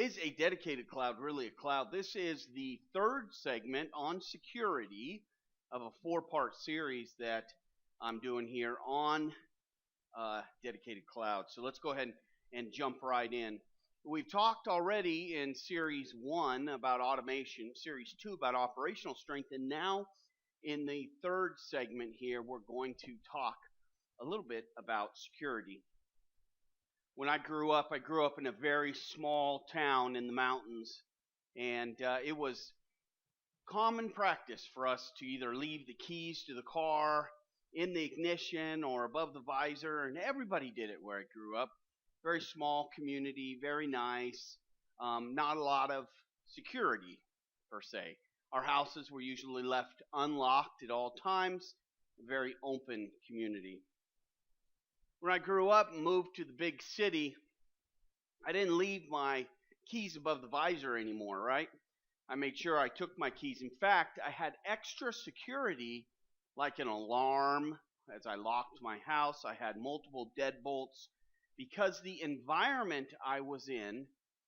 Is a dedicated cloud really a cloud? This is the third segment on security of a four-part series that I'm doing here on dedicated cloud. So let's go ahead and jump right in. We've talked already in series 1 about automation, series 2 about operational strength, and now in the third segment here, we're going to talk a little bit about security. When I grew up in a very small town in the mountains, and it was common practice for us to either leave the keys to the car in the ignition or above the visor, and everybody did it where I grew up. Very small community, very nice, not a lot of security per se. Our houses were usually left unlocked at all times, a very open community. When I grew up and moved to the big city, I didn't leave my keys above the visor anymore, right? I made sure I took my keys. In fact, I had extra security like an alarm as I locked my house. I had multiple deadbolts because the environment I was in,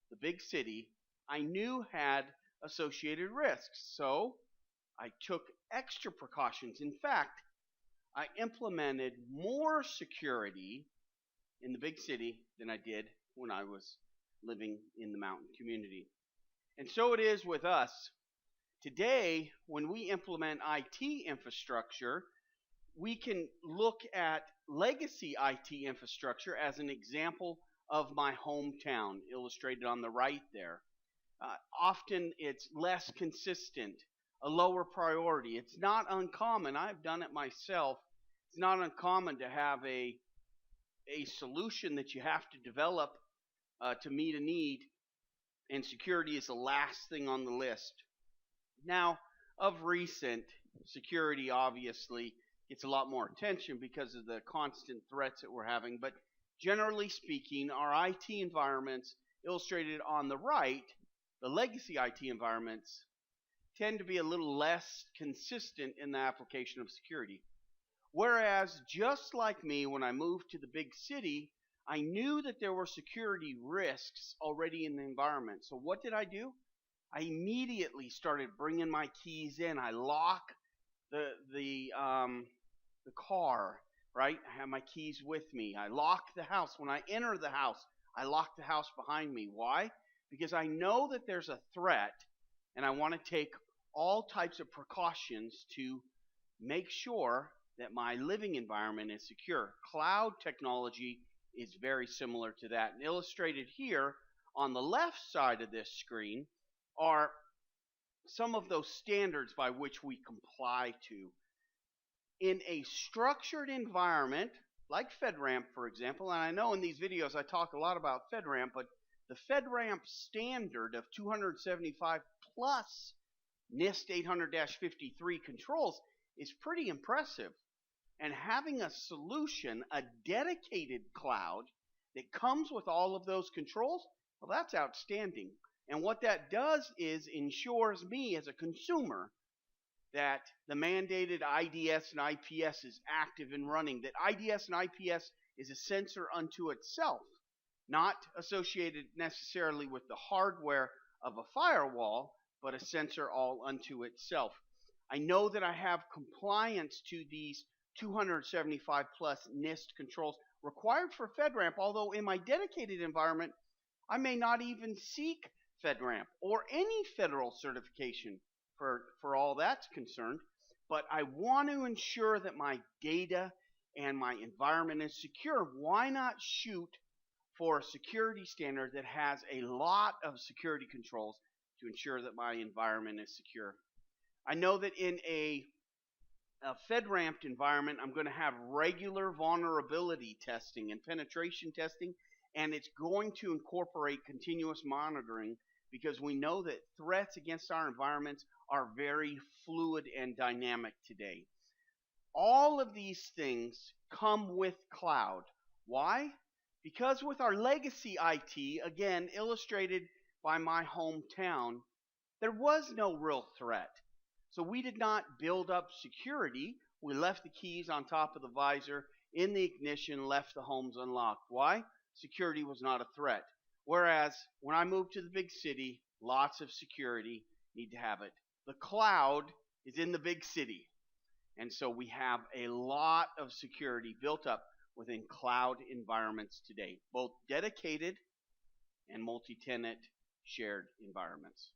the big city, I knew had associated risks. So I took extra precautions. In fact, I implemented more security in the big city than I did when I was living in the mountain community. And so it is with us. Today, when we implement IT infrastructure, we can look at legacy IT infrastructure as an example of my hometown, illustrated on the right there. Often it's less consistent, a lower priority. It's not uncommon. I've done it myself. It's not uncommon to have a solution that you have to develop to meet a need, and security is the last thing on the list. Now, of recent, security obviously gets a lot more attention because of the constant threats that we're having, but generally speaking, our IT environments illustrated on the right, the legacy IT environments, tend to be a little less consistent in the application of security. Whereas, just like me, when I moved to the big city, I knew that there were security risks already in the environment. So what did I do? I immediately started bringing my keys in. I lock the car, right? I have my keys with me. I lock the house. When I enter the house, I lock the house behind me. Why? Because I know that there's a threat, and I want to take all types of precautions to make sure that my living environment is secure. Cloud technology is very similar to that. And illustrated here on the left side of this screen are some of those standards by which we comply to. In a structured environment, like FedRAMP, for example, and I know in these videos I talk a lot about FedRAMP, but the FedRAMP standard of 275 plus NIST 800-53 controls is pretty impressive. And having a solution, a dedicated cloud that comes with all of those controls, well, that's outstanding. And what that does is ensures me as a consumer that the mandated IDS and IPS is active and running, that IDS and IPS is a sensor unto itself, not associated necessarily with the hardware of a firewall, but a sensor all unto itself. I know that I have compliance to these 275 plus NIST controls required for FedRAMP, although in my dedicated environment, I may not even seek FedRAMP or any federal certification for all that's concerned, but I want to ensure that my data and my environment is secure. Why not shoot for a security standard that has a lot of security controls to ensure that my environment is secure? I know that in a FedRAMP environment, I'm going to have regular vulnerability testing and penetration testing, and it's going to incorporate continuous monitoring because we know that threats against our environments are very fluid and dynamic today. All of these things come with cloud. Why? Because with our legacy IT, again, illustrated by my hometown, there was no real threat. So we did not build up security. We left the keys on top of the visor in the ignition, left the homes unlocked. Why? Security was not a threat. Whereas when I moved to the big city, lots of security, need to have it. The cloud is in the big city. And so we have a lot of security built up within cloud environments today, both dedicated and multi-tenant shared environments.